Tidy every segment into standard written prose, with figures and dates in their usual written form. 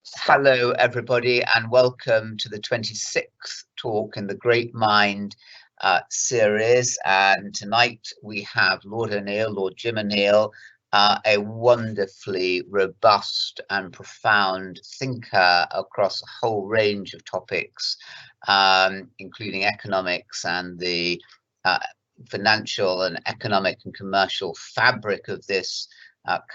Start. Hello, everybody, and welcome to the 26th talk in the Great Mind series. And tonight we have Lord O'Neill, Lord Jim O'Neill, a wonderfully robust and profound thinker across a whole range of topics, including economics and the financial and economic and commercial fabric of this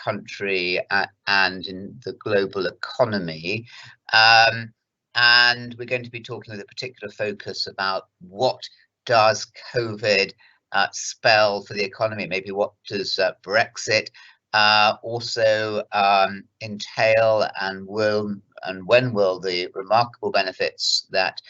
country and in the global economy. And we're going to be talking with a particular focus about what does COVID spell for the economy? Maybe what does Brexit also entail, and when will the remarkable benefits that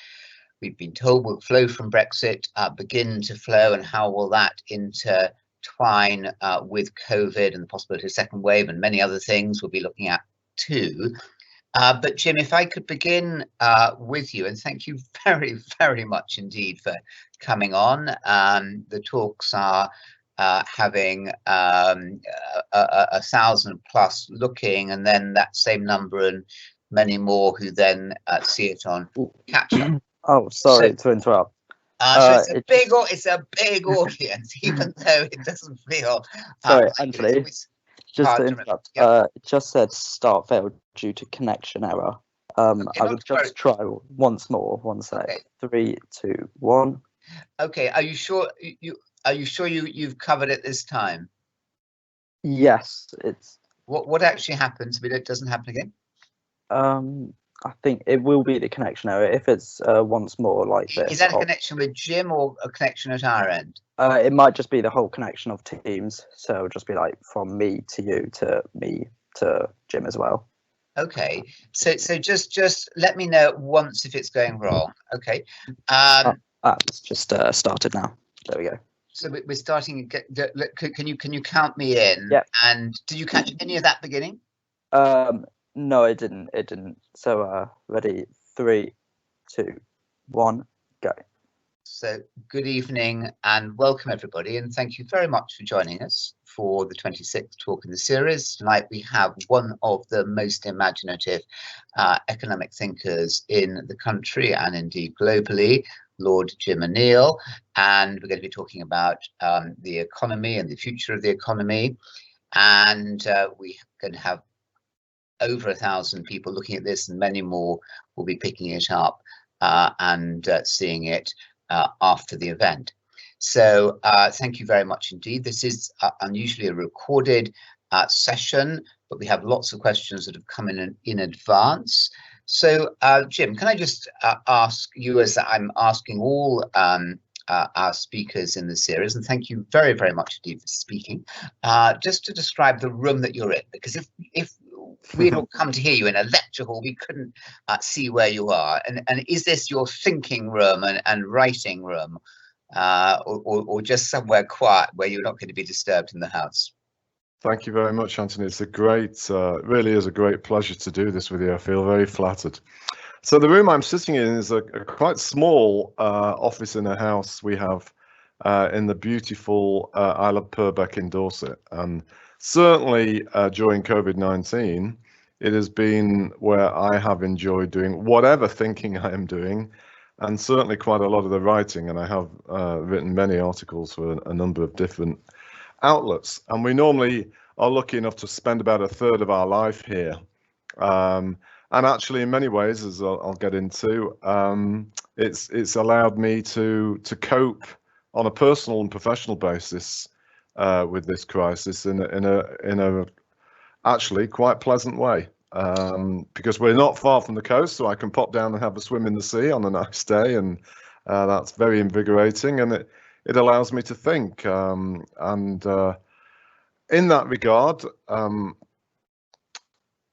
we've been told will flow from Brexit begin to flow, and how will that intertwine with COVID and the possibility of second wave and many other things we'll be looking at too. But Jim, if I could begin with you, and thank you very, very much indeed for coming on. The talks are having 1,000 plus looking, and then that same number and many more who then see it on catch up. Oh, sorry to interrupt. So it's a big audience, even though it doesn't feel. Sorry, Anthony. Just to interrupt. It just said start failed due to connection error. Okay, I would just try once more. One sec. Okay. 3, 2, 1. Okay. Are you sure? You've covered it this time? Yes. It's. What actually happens if it doesn't happen again? I think it will be the connection error if it's once more like this. Is that a connection with Jim or a connection at our end? It might just be the whole connection of Teams. So it'll just be like from me to you to me to Jim as well. Okay. So just let me know once if it's going wrong. Okay. It's just started now. There we go. So we're starting. Can you count me in? Yeah. And did you catch any of that beginning? No, it didn't. So ready, 3, 2, 1, go. So good evening and welcome everybody, and thank you very much for joining us for the 26th talk in the series. Tonight we have one of the most imaginative economic thinkers in the country and indeed globally, Lord Jim O'Neill, and we're going to be talking about the economy and the future of the economy, and we're going to have over 1,000 people looking at this, and many more will be picking it up and seeing it after the event. So thank you very much indeed. This is unusually a recorded session, but we have lots of questions that have come in advance. So Jim, can I just ask you, as I'm asking all our speakers in the series, and thank you very, very much indeed for speaking, just to describe the room that you're in, because if we'd all come to hear you in a lecture hall, we couldn't see where you are. And is this your thinking room and writing room, or just somewhere quiet where you're not going to be disturbed in the house? Thank you very much, Anthony. It's really is a great pleasure to do this with you. I feel very flattered. So the room I'm sitting in is a quite small office in a house we have in the beautiful Isle of Purbeck in Dorset. And certainly during COVID-19, it has been where I have enjoyed doing whatever thinking I am doing, and certainly quite a lot of the writing. And I have written many articles for a number of different outlets. And we normally are lucky enough to spend about a third of our life here. And actually, in many ways, as I'll get into, it's allowed me to cope on a personal and professional basis with this crisis in a actually quite pleasant way, because we're not far from the coast, so I can pop down and have a swim in the sea on a nice day, and that's very invigorating, and it allows me to think. And in that regard,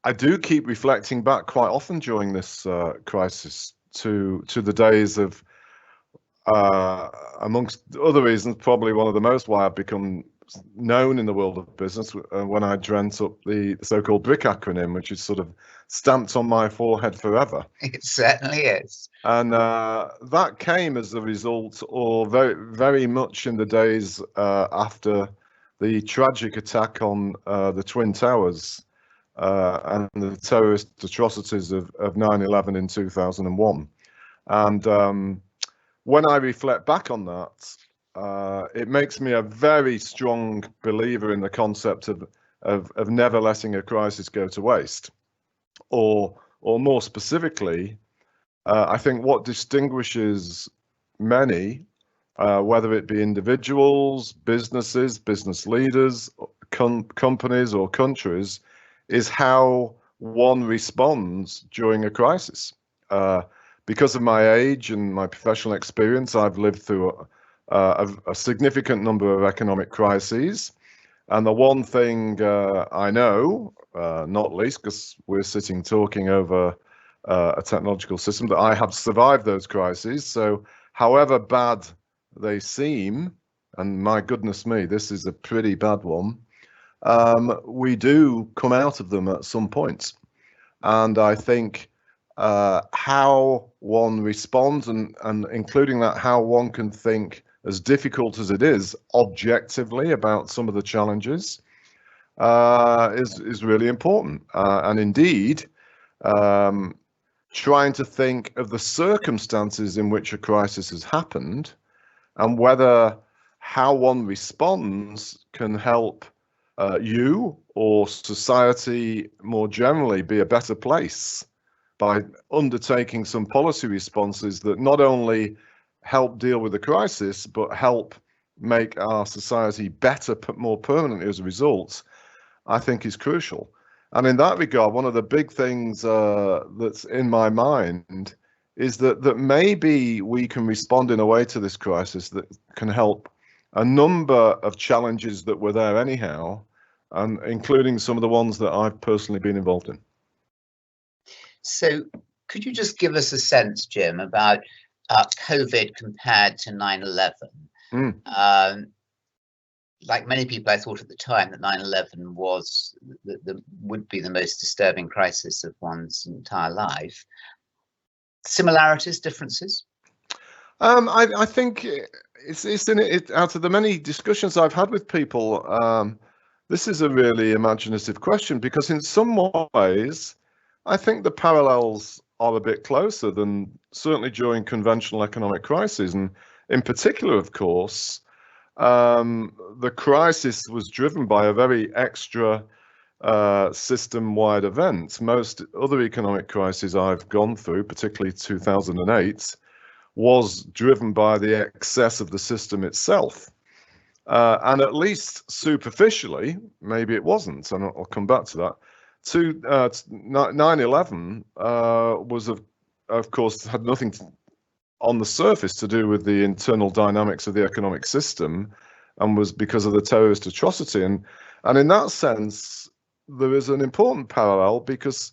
I do keep reflecting back quite often during this crisis to the days of, amongst other reasons, probably one of the most why I've become known in the world of business, when I dreamt up the so-called BRIC acronym, which is sort of stamped on my forehead forever. It certainly is. And that came as a result, or very, very much in the days after the tragic attack on the Twin Towers and the terrorist atrocities of 9/11 in 2001. And when I reflect back on that, it makes me a very strong believer in the concept of never letting a crisis go to waste. Or more specifically, I think what distinguishes many, whether it be individuals, businesses, business leaders, companies or countries, is how one responds during a crisis. Because of my age and my professional experience, I've lived through a significant number of economic crises. And the one thing I know, not least because we're sitting talking over a technological system, that I have survived those crises. So however bad they seem, and my goodness me, this is a pretty bad one, we do come out of them at some point. And I think how one responds, and including that, how one can think, as difficult as it is, objectively about some of the challenges, is really important. And indeed, trying to think of the circumstances in which a crisis has happened and whether how one responds can help you or society more generally be a better place by undertaking some policy responses that not only help deal with the crisis, but help make our society better, more permanently as a result, I think is crucial. And in that regard, one of the big things that's in my mind is that maybe we can respond in a way to this crisis that can help a number of challenges that were there anyhow, and including some of the ones that I've personally been involved in. So could you just give us a sense, Jim, about COVID compared to 9/11? Like many people, I thought at the time that 9/11 was would be the most disturbing crisis of one's entire life. Similarities, differences? I think it's in it, out of the many discussions I've had with people, this is a really imaginative question, because in some ways, I think the parallels are a bit closer than certainly during conventional economic crises. And in particular, of course, the crisis was driven by a very extra system-wide event. Most other economic crises I've gone through, particularly 2008, was driven by the excess of the system itself. And at least superficially, maybe it wasn't, and I'll come back to that. 9/11 was, of course, had nothing on the surface to do with the internal dynamics of the economic system, and was because of the terrorist atrocity. And in that sense, there is an important parallel, because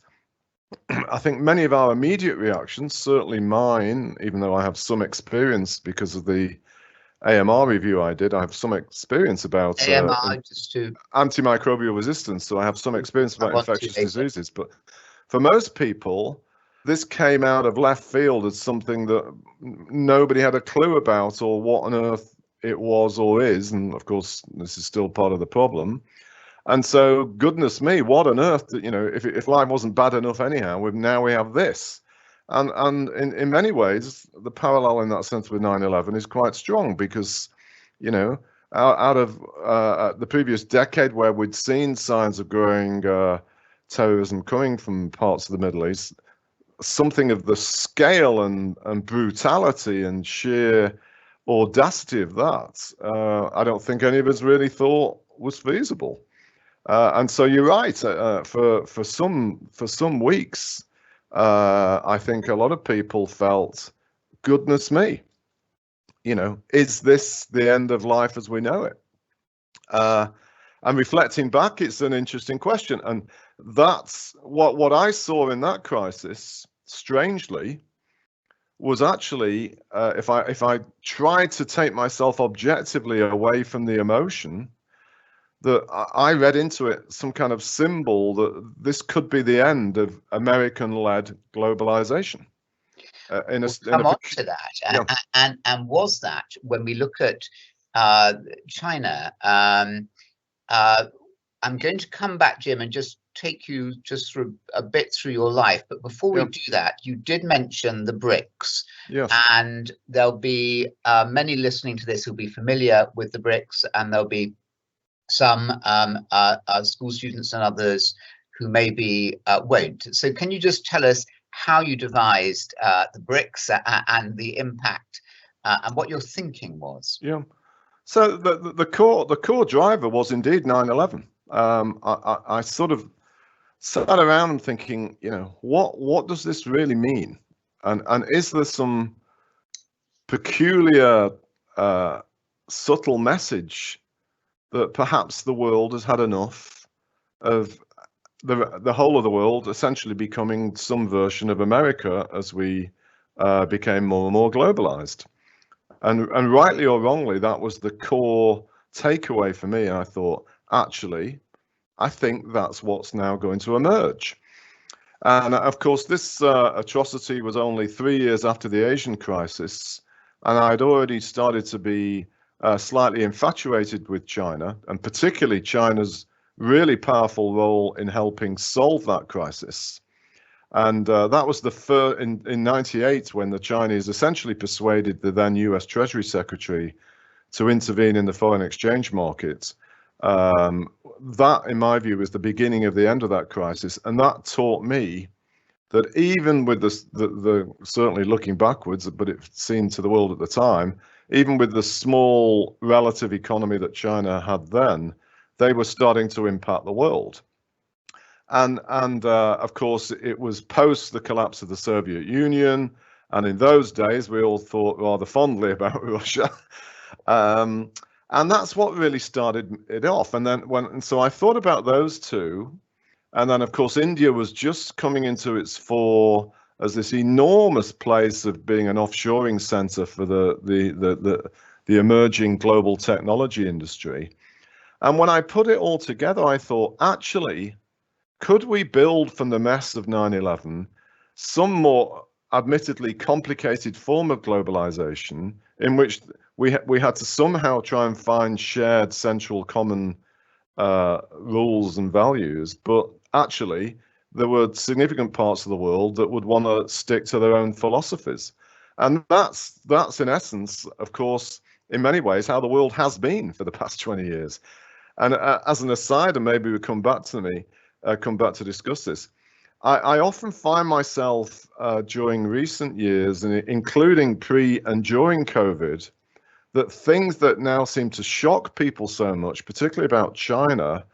I think many of our immediate reactions, certainly mine, even though I have some experience because of the AMR review I did, I have some experience about AMR, just to antimicrobial resistance, so I have some experience about infectious diseases. But for most people, this came out of left field as something that nobody had a clue about, or what on earth it was or is. And of course, this is still part of the problem. And so, goodness me, what on earth, you know, if life wasn't bad enough anyhow, now we have this. And in many ways, the parallel in that sense with 9/11 is quite strong, because, you know, out of the previous decade, where we'd seen signs of growing terrorism coming from parts of the Middle East, something of the scale and brutality and sheer audacity of that, I don't think any of us really thought was feasible. And so you're right. For some weeks, I think a lot of people felt, goodness me, you know, is this the end of life as we know it? And reflecting back, it's an interesting question. And that's what I saw in that crisis, strangely, was actually, if I tried to take myself objectively away from the emotion, that I read into it some kind of symbol that this could be the end of American-led globalization. Come on to that. Yeah. And was that, when we look at China, I'm going to come back, Jim, and just take you just through a bit through your life, but before we do that, you did mention the BRICS. Yes. And there'll be many listening to this who'll be familiar with the BRICS, and there'll be some school students and others who maybe won't. So can you just tell us how you devised the BRICS and the impact and what your thinking was? Yeah. So the core driver was indeed 9/11. I sort of sat around thinking, you know, what does this really mean, and is there some peculiar subtle message that perhaps the world has had enough of the whole of the world essentially becoming some version of America as we became more and more globalized. And rightly or wrongly, that was the core takeaway for me. I thought, actually, I think that's what's now going to emerge. And of course, this atrocity was only 3 years after the Asian crisis, and I'd already started to be slightly infatuated with China, and particularly China's really powerful role in helping solve that crisis. And that was the first in 98 when the Chinese essentially persuaded the then US Treasury Secretary to intervene in the foreign exchange market. That, in my view, was the beginning of the end of that crisis. And that taught me that even with the certainly looking backwards, but it seemed to the world at the time, even with the small relative economy that China had then, they were starting to impact the world. And of course, it was post the collapse of the Soviet Union. And in those days, we all thought rather fondly about Russia. And that's what really started it off. And then so I thought about those two. And then, of course, India was just coming into its fore as this enormous place of being an offshoring center for the emerging global technology industry. And when I put it all together, I thought, actually, could we build from the mess of 9/11 some more admittedly complicated form of globalization in which we had to somehow try and find shared central common rules and values, but actually there were significant parts of the world that would want to stick to their own philosophies. And that's in essence, of course, in many ways, how the world has been for the past 20 years. And as an aside, and maybe we come back to discuss this, I often find myself during recent years, and including pre and during COVID, that things that now seem to shock people so much, particularly about China,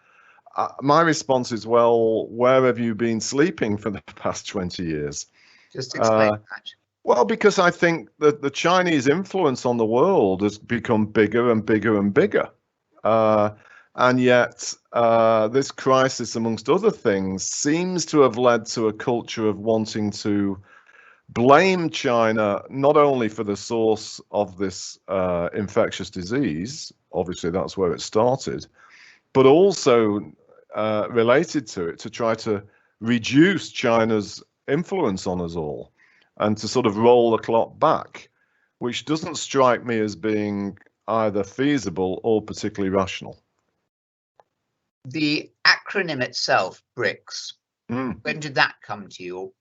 my response is, well, where have you been sleeping for the past 20 years? Just explain that. Well, because I think that the Chinese influence on the world has become bigger and bigger and bigger. And yet this crisis, amongst other things, seems to have led to a culture of wanting to blame China not only for the source of this infectious disease, obviously that's where it started, but also related to it to try to reduce China's influence on us all and to sort of roll the clock back, which doesn't strike me as being either feasible or particularly rational. The acronym itself, BRICS, when did that come to you?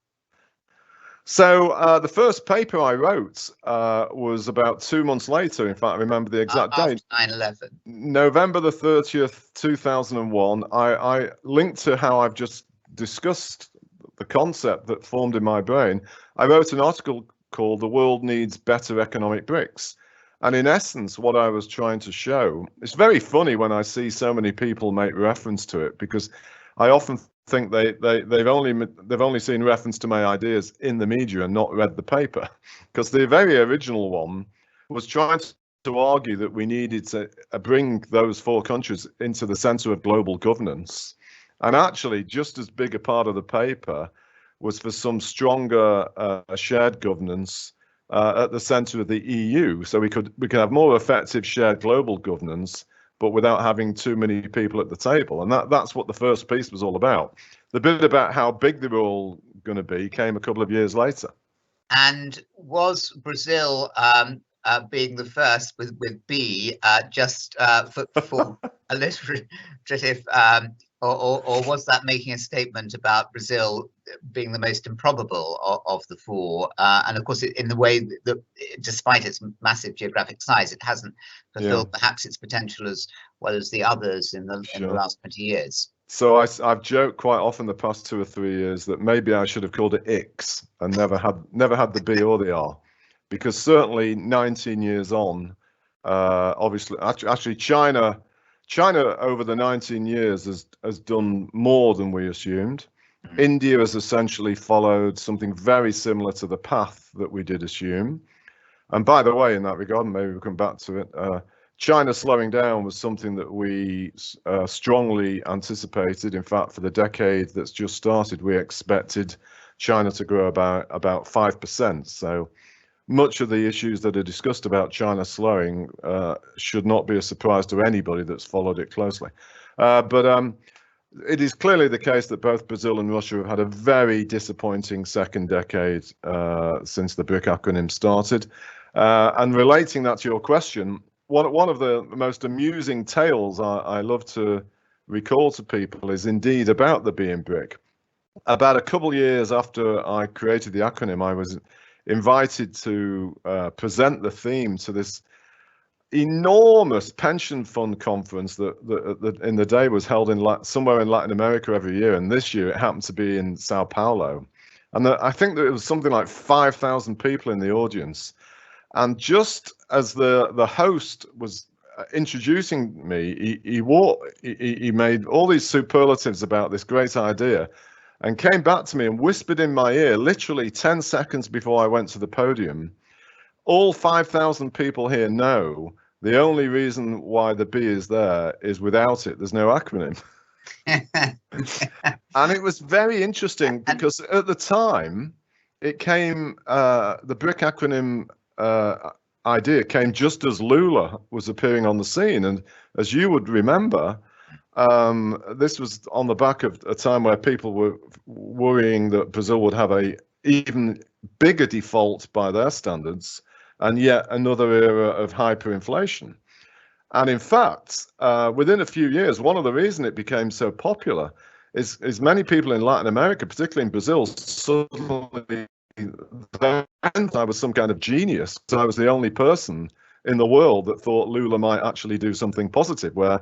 So the first paper I wrote was about 2 months later. In fact, I remember the exact date. 9/11. November the 30th, 2001. I linked to how I've just discussed the concept that formed in my brain. I wrote an article called "The World Needs Better Economic BRICS." And in essence, what I was trying to show, it's very funny when I see so many people make reference to it, because I often think they've only seen reference to my ideas in the media and not read the paper, because the very original one was trying to argue that we needed to bring those 4 countries into the center of global governance. And actually, just as big a part of the paper was for some stronger shared governance at the center of the EU, so we could have more effective shared global governance, but without having too many people at the table. And that's what the first piece was all about. The bit about how big they were all going to be came a couple of years later. And was Brazil being the first with B just for alliterative Or was that making a statement about Brazil being the most improbable of the four? And of course, in the way that, despite its massive geographic size, it hasn't fulfilled perhaps its potential as well as the others in the last 20 years. So I've joked quite often the past 2 or 3 years that maybe I should have called it Ix and never had the B or the R, because certainly 19 years on, obviously, actually China over the 19 years has done more than we assumed. India has essentially followed something very similar to the path that we did assume. And by the way, in that regard, maybe we'll come back to it, China slowing down was something that we strongly anticipated. In fact, for the decade that's just started, we expected China to grow about 5%. So much of the issues that are discussed about China slowing should not be a surprise to anybody that's followed it closely. But it is clearly the case that both Brazil and Russia have had a very disappointing second decade since the BRIC acronym started. And relating that to your question, one of the most amusing tales I love to recall to people is indeed about the B in BRIC. About a couple of years after I created the acronym, I was invited to present the theme to this enormous pension fund conference that in the day was held in somewhere in Latin America every year, and this year it happened to be in Sao Paulo. And I think that it was something like 5,000 people in the audience. And just as the host was introducing me, he made all these superlatives about this great idea and came back to me and whispered in my ear, literally 10 seconds before I went to the podium, all 5,000 people here know the only reason why the B is there is without it, there's no acronym. And it was very interesting because at the time, it came, the BRIC acronym idea came just as Lula was appearing on the scene. And as you would remember, this was on the back of a time where people were worrying that Brazil would have a even bigger default by their standards, and yet another era of hyperinflation. And in fact, within a few years, one of the reasons it became so popular is many people in Latin America, particularly in Brazil, suddenly I was some kind of genius. So I was the only person in the world that thought Lula might actually do something positive, where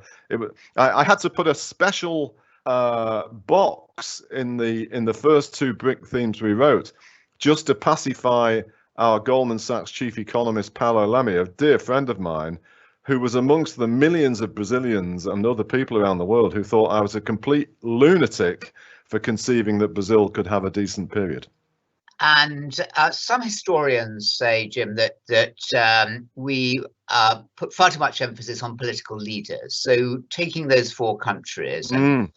I had to put a special box in the first two BRIC themes we wrote just to pacify our Goldman Sachs chief economist, Paulo Leme, a dear friend of mine, who was amongst the millions of Brazilians and other people around the world who thought I was a complete lunatic for conceiving that Brazil could have a decent period. And some historians say, Jim, that we put far too much emphasis on political leaders. So taking those four countries and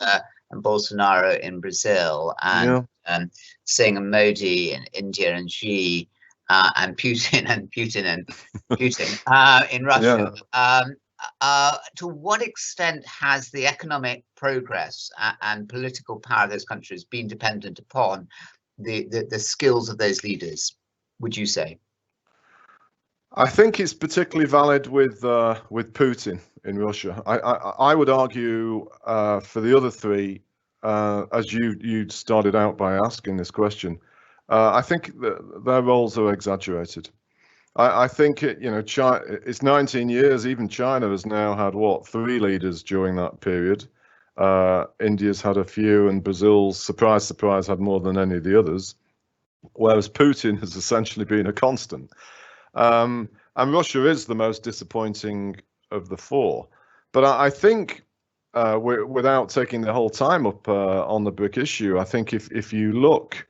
Bolsonaro in Brazil and Singh and Modi in India and Xi and Putin in Russia. To what extent has the economic progress and political power of those countries been dependent upon the skills of those leaders, would you say? I think it's particularly valid with Putin in Russia. I would argue for the other three, as you started out by asking this question, I think their roles are exaggerated. I think China, it's 19 years. Even China has now had what, 3 leaders during that period. India's had a few, and Brazil's, surprise, surprise, had more than any of the others. Whereas Putin has essentially been a constant. And Russia is the most disappointing of the 4. But I think, without taking the whole time up on the BRIC issue, I think if you look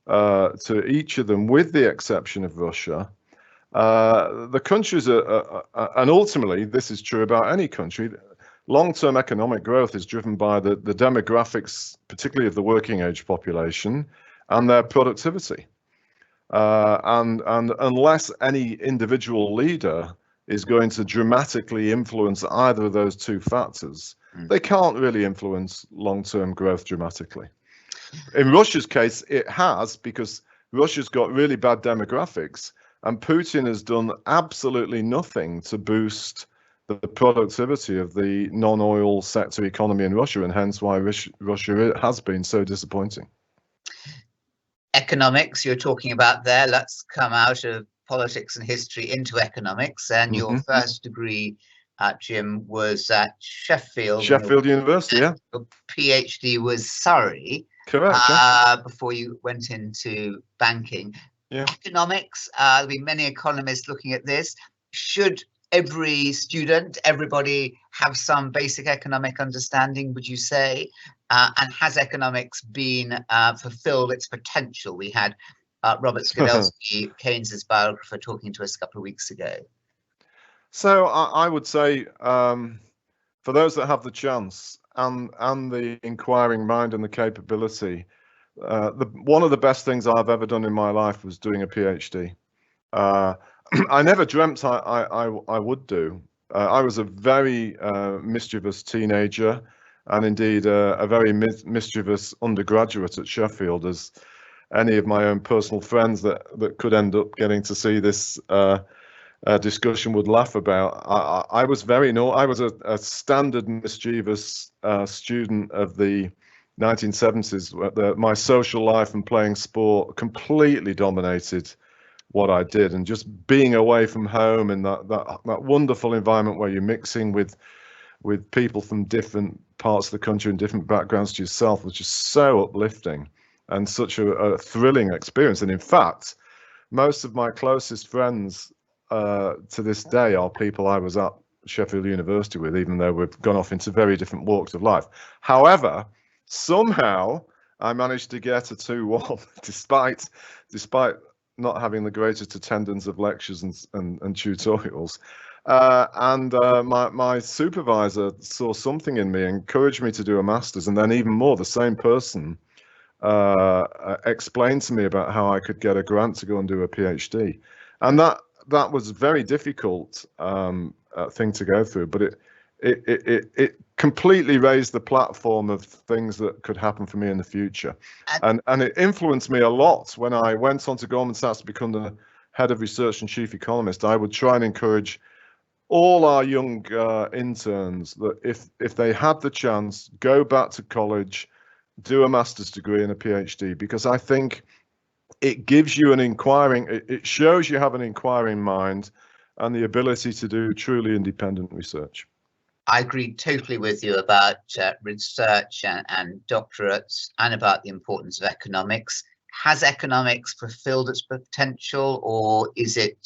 to each of them, with the exception of Russia, the countries are, and ultimately this is true about any country, long-term economic growth is driven by the demographics, particularly of the working age population, and their productivity. And unless any individual leader is going to dramatically influence either of those two factors, they can't really influence long-term growth dramatically. In Russia's case, it has, because Russia's got really bad demographics, and Putin has done absolutely nothing to boost the productivity of the non-oil sector economy in Russia, and hence why Russia has been so disappointing. Economics you're talking about there. Let's come out of politics and history into economics. And your first degree, Jim, was at Sheffield University, yeah. Your PhD was Surrey. Correct. Before you went into banking. Yeah. Economics, there'll be many economists looking at this. Should every student, everybody have some basic economic understanding, would you say? And has economics been fulfilled its potential? We had Robert Skidelsky, Keynes's biographer, talking to us a couple of weeks ago. So I would say, for those that have the chance and the inquiring mind and the capability, one of the best things I've ever done in my life was doing a PhD. I never dreamt I would do. I was a very mischievous teenager, and indeed a very mischievous undergraduate at Sheffield, as any of my own personal friends that could end up getting to see this discussion would laugh about. I was I was a standard mischievous student of the 1970s. My social life and playing sport completely dominated what I did, and just being away from home in that wonderful environment where you're mixing with people from different parts of the country and different backgrounds to yourself was just so uplifting and such a thrilling experience. And in fact, most of my closest friends to this day are people I was at Sheffield University with, even though we've gone off into very different walks of life. However, somehow I managed to get a 2-1 despite not having the greatest attendance of lectures and tutorials. My supervisor saw something in me, encouraged me to do a master's, and then even more, the same person explained to me about how I could get a grant to go and do a PhD. And that was a very difficult thing to go through, but it completely raised the platform of things that could happen for me in the future. And it influenced me a lot when I went on to Goldman Sachs to become the head of research and chief economist. I would try and encourage all our young interns that if they had the chance, go back to college, do a master's degree and a PhD, because I think it gives you it shows you have an inquiring mind and the ability to do truly independent research. I agree totally with you about research and doctorates, and about the importance of economics. Has economics fulfilled its potential, or is it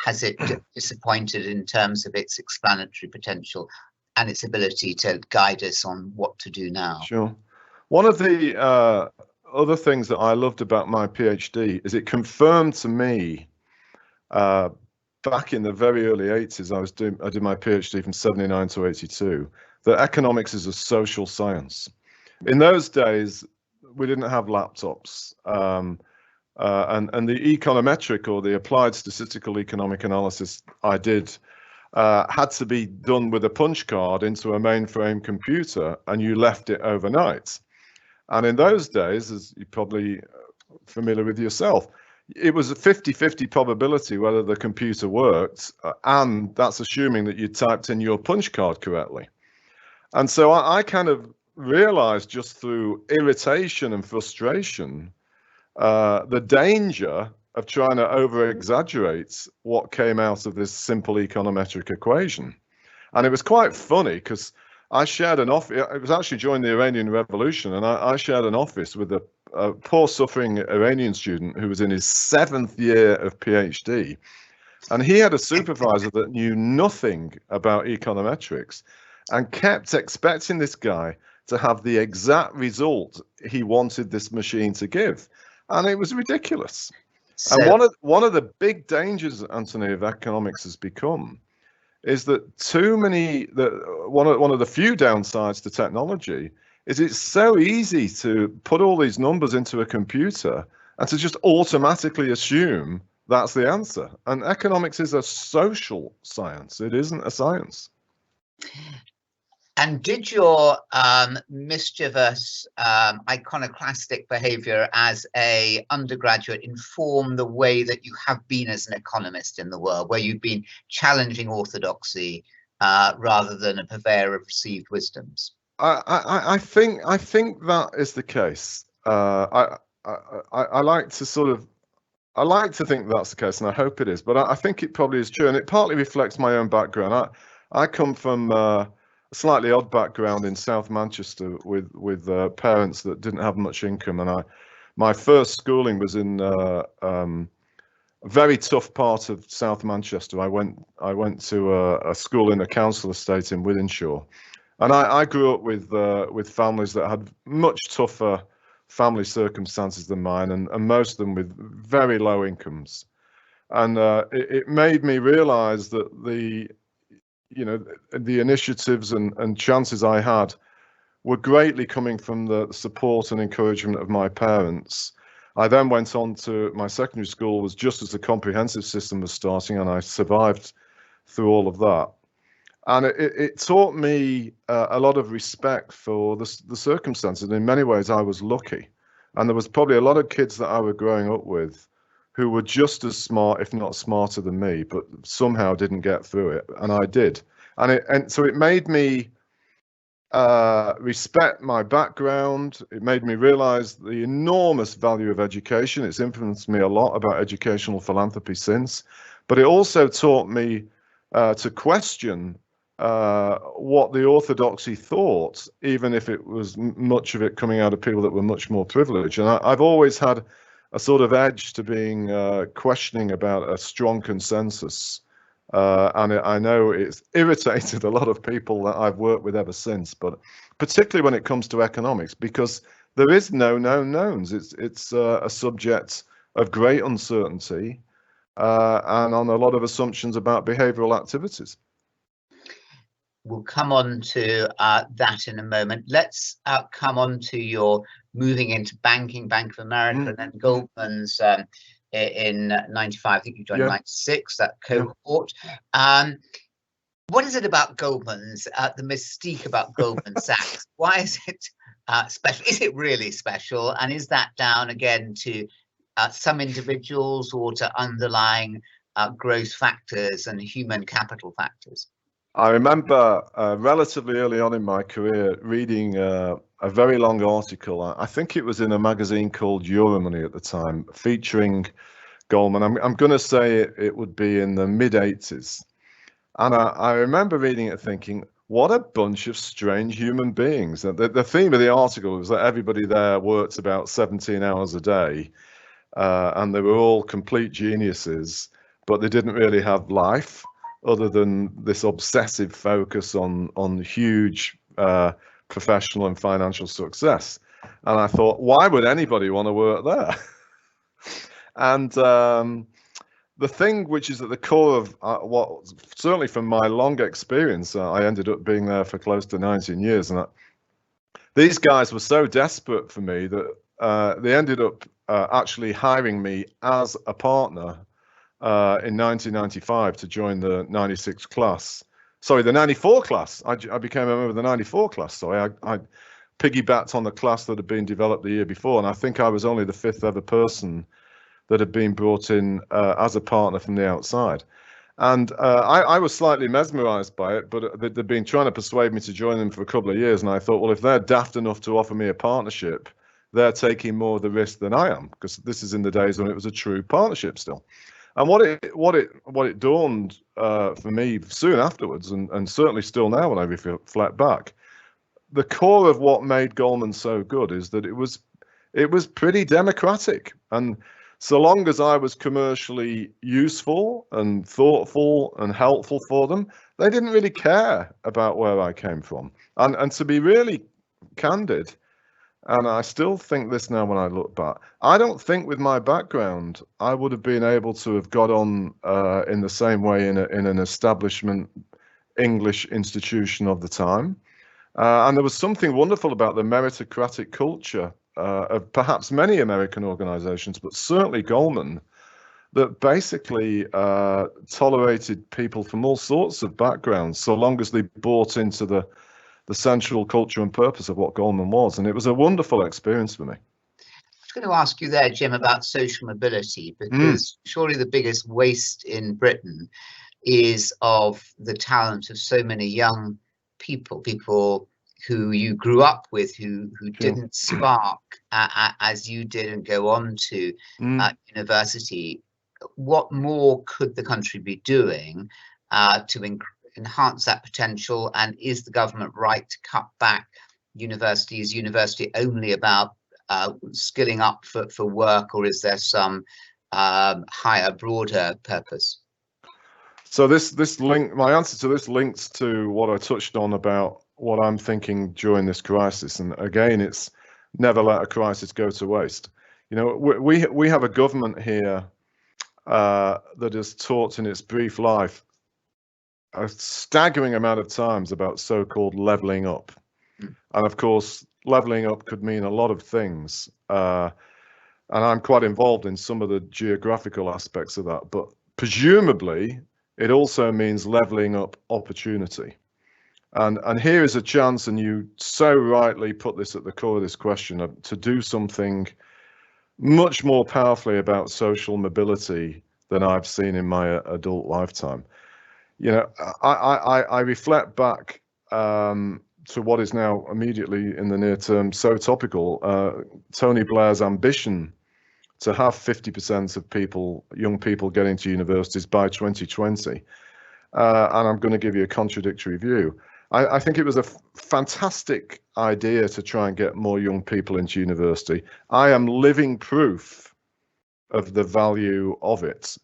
has it disappointed in terms of its explanatory potential and its ability to guide us on what to do now? Sure. One of the other things that I loved about my PhD is it confirmed to me back in the very early 80s, I did my PhD from 79 to 82, that economics is a social science. In those days, we didn't have laptops, and the econometric, or the applied statistical economic analysis I did had to be done with a punch card into a mainframe computer, and you left it overnight. And in those days, as you're probably familiar with yourself, it was a 50-50 probability whether the computer worked, and that's assuming that you typed in your punch card correctly. And so I kind of realized, just through irritation and frustration, the danger of trying to over-exaggerate what came out of this simple econometric equation. And it was quite funny, because I shared an office. It was actually during the Iranian Revolution, and I shared an office with a poor suffering Iranian student who was in his 7th year of PhD. And he had a supervisor that knew nothing about econometrics and kept expecting this guy to have the exact result he wanted this machine to give. And it was ridiculous. So, and one of the big dangers, Anthony, of economics has become is that one of the few downsides to technology is it's so easy to put all these numbers into a computer and to just automatically assume that's the answer. And economics is a social science. It isn't a science. And did your mischievous, iconoclastic behavior as a undergraduate inform the way that you have been as an economist in the world, where you've been challenging orthodoxy rather than a purveyor of received wisdoms? I think that is the case. I like to sort of, I like to think that's the case, and I hope it is. But I think it probably is true, and it partly reflects my own background. I come from a slightly odd background in South Manchester with parents that didn't have much income, and my first schooling was in a very tough part of South Manchester. I went to a school in a council estate in Wythenshawe. And I grew up with families that had much tougher family circumstances than mine, and most of them with very low incomes. And it made me realise that the initiatives and chances I had were greatly coming from the support and encouragement of my parents. I then went on to my secondary school, was just as the comprehensive system was starting, and I survived through all of that. And it taught me a lot of respect for the circumstances. And in many ways, I was lucky. And there was probably a lot of kids that I was growing up with who were just as smart, if not smarter than me, but somehow didn't get through it. And I did. And so it made me respect my background. It made me realize the enormous value of education. It's influenced me a lot about educational philanthropy since. But it also taught me to question what the orthodoxy thought, even if it was much of it coming out of people that were much more privileged. And I've always had a sort of edge to being questioning about a strong consensus. And I know it's irritated a lot of people that I've worked with ever since, but particularly when it comes to economics, because there is no known knowns. It's a subject of great uncertainty and on a lot of assumptions about behavioral activities. We'll come on to that in a moment. Let's come on to your moving into banking, Bank of America, and then Goldman's in 95. I think you joined in 96, that cohort. What is it about Goldman's, the mystique about Goldman Sachs? Why is it special? Is it really special? And is that down again to some individuals or to underlying growth factors and human capital factors? I remember relatively early on in my career reading a very long article. I think it was in a magazine called Euromoney at the time, featuring Goldman. I'm going to say it would be in the mid-80s. And I remember reading it thinking, what a bunch of strange human beings. The theme of the article was that everybody there worked about 17 hours a day, and they were all complete geniuses, but they didn't really have life, other than this obsessive focus on huge professional and financial success. And I thought, why would anybody want to work there? And the thing which is at the core of what, certainly from my long experience, I ended up being there for close to 19 years. And these guys were so desperate for me that they ended up actually hiring me as a partner in 1995 to join the 96 class. Sorry, the 94 class. I became a member of the 94 class. Sorry, I piggybacked on the class that had been developed the year before, and I think I was only the 5th ever person that had been brought in as a partner from the outside. And I was slightly mesmerized by it, but they'd been trying to persuade me to join them for a couple of years, and I thought, well, if they're daft enough to offer me a partnership, they're taking more of the risk than I am, because this is in the days when it was a true partnership still. And what it dawned for me soon afterwards, and certainly still now when I reflect back, the core of what made Goldman so good is that it was pretty democratic. And so long as I was commercially useful and thoughtful and helpful for them, they didn't really care about where I came from. And to be really candid, and I still think this now when I look back, I don't think with my background I would have been able to have got on in the same way in an establishment English institution of the time. And there was something wonderful about the meritocratic culture of perhaps many American organizations, but certainly Goldman, that basically tolerated people from all sorts of backgrounds, so long as they bought into the the central culture and purpose of what Goldman was. And it was a wonderful experience for me. I was going to ask you there, Jim, about social mobility, because surely the biggest waste in Britain is of the talent of so many young people who you grew up with, who didn't spark as you did and go on to university. What more could the country be doing to enhance that potential? And is the government right to cut back university? Is university only about skilling up for work, or is there some higher, broader purpose? So my answer to this links to what I touched on about what I'm thinking during this crisis. And again, it's never let a crisis go to waste. You know, we have a government here that has taught in its brief life a staggering amount of times about so-called levelling up. And of course, levelling up could mean a lot of things. And I'm quite involved in some of the geographical aspects of that. But presumably, it also means levelling up opportunity. And here is a chance, and you so rightly put this at the core of this question, to do something much more powerfully about social mobility than I've seen in my adult lifetime. You know, I reflect back to what is now immediately in the near term so topical, Tony Blair's ambition to have 50% of young people getting to universities by 2020. And I'm going to give you a contradictory view. I think it was a fantastic idea to try and get more young people into university. I am living proof of the value of it.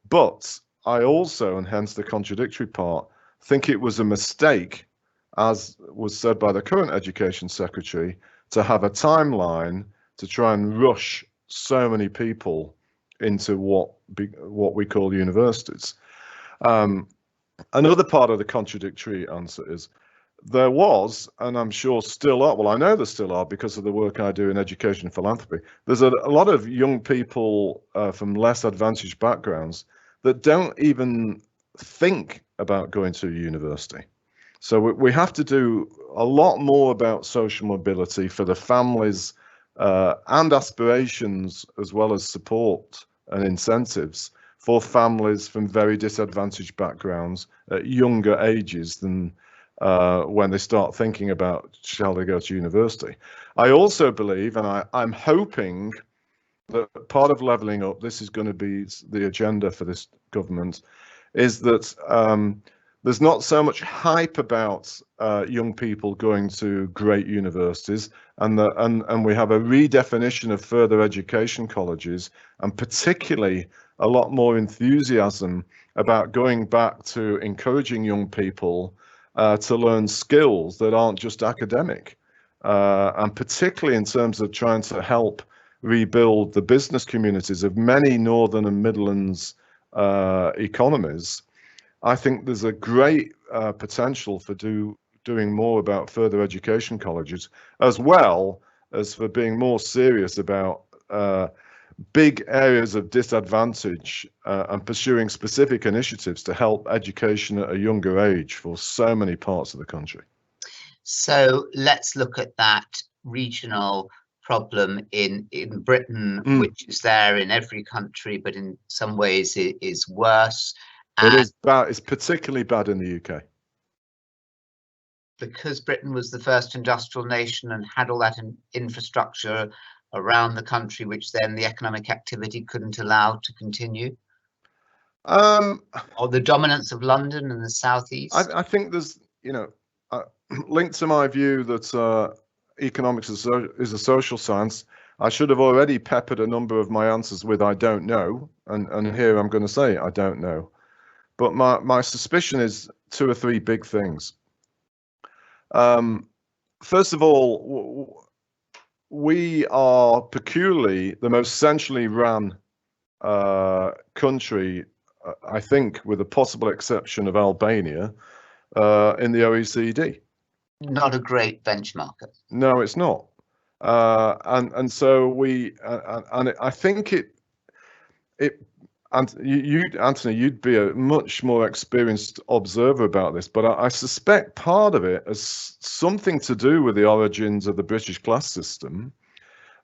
But I also, and hence the contradictory part, think it was a mistake, as was said by the current Education Secretary, to have a timeline to try and rush so many people into what we call universities. Another part of the contradictory answer is there was, and I'm sure still are, well, I know there still are because of the work I do in education and philanthropy, there's a lot of young people from less advantaged backgrounds that don't even think about going to university. So we have to do a lot more about social mobility for the families and aspirations, as well as support and incentives for families from very disadvantaged backgrounds at younger ages than when they start thinking about shall they go to university. I also believe, and I'm hoping that part of levelling up, this is going to be the agenda for this government, is that there's not so much hype about young people going to great universities, and we have a redefinition of further education colleges, and particularly a lot more enthusiasm about going back to encouraging young people to learn skills that aren't just academic, and particularly in terms of trying to help rebuild the business communities of many Northern and Midlands economies. I think there's a great potential for doing more about further education colleges, as well as for being more serious about big areas of disadvantage and pursuing specific initiatives to help education at a younger age for so many parts of the country. So let's look at that regional problem in Britain, which is there in every country, but in some ways it is worse. It is bad. It's particularly bad in the UK. Because Britain was the first industrial nation and had all that infrastructure around the country, which then the economic activity couldn't allow to continue? Or the dominance of London and the southeast? I think there's, you know, linked to my view that economics is a social science. I should have already peppered a number of my answers with I don't know, and here I'm going to say I don't know. But my suspicion is two or three big things. First of all, we are peculiarly the most centrally run country, I think, with a possible exception of Albania, in the OECD. Not a great benchmarker. No, it's not. And so we, and I think And Anthony, you'd be a much more experienced observer about this, but I suspect part of it has something to do with the origins of the British class system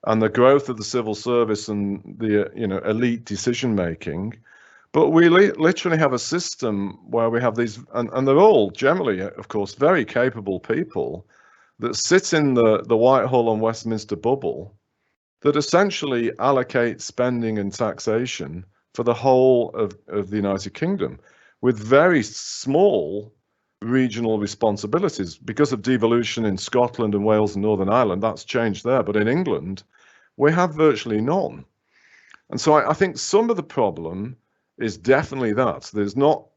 and the growth of the civil service and the elite decision making. But we literally have a system where we have these, and they're all generally, of course, very capable people that sit in the Whitehall and Westminster bubble that essentially allocate spending and taxation for the whole of the United Kingdom, with very small regional responsibilities. Because of devolution in Scotland and Wales and Northern Ireland, that's changed there. But in England, we have virtually none. And so I think some of the problem is definitely that. There's not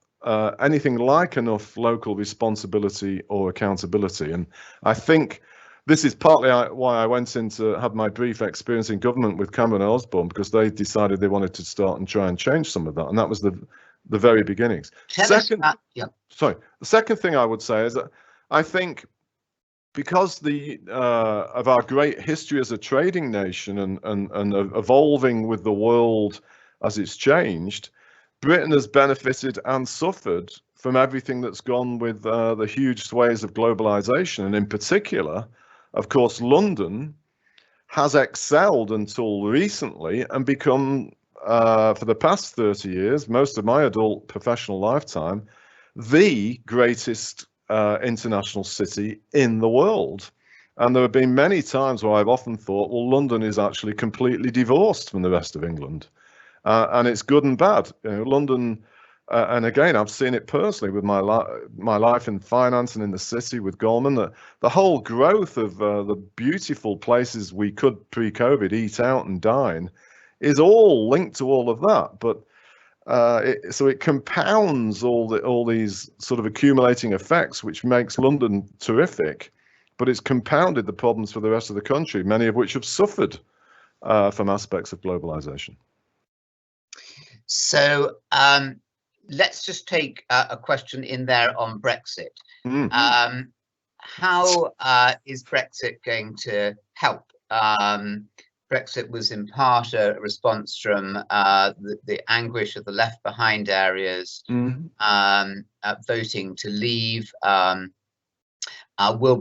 anything like enough local responsibility or accountability. And I think this is partly why I went in to have my brief experience in government with Cameron and Osborne, because they decided they wanted to start and try and change some of that. And that was the very beginnings. The second thing I would say is that I think because of our great history as a trading nation and evolving with the world as it's changed, Britain has benefited and suffered from everything that's gone with the huge sways of globalization. And in particular, of course, London has excelled until recently and become, for the past 30 years, most of my adult professional lifetime, the greatest international city in the world. And there have been many times where I've often thought, well, London is actually completely divorced from the rest of England. And it's good and bad. London, and again, I've seen it personally with my life in finance and in the city with Goldman, that the whole growth of the beautiful places we could pre-COVID eat out and dine is all linked to all of that. But so it compounds all these sort of accumulating effects, which makes London terrific, but it's compounded the problems for the rest of the country, many of which have suffered from aspects of globalization. So let's just take a question in there on Brexit. How is Brexit going to help? Brexit was in part a response from the anguish of the left behind areas voting to leave. Will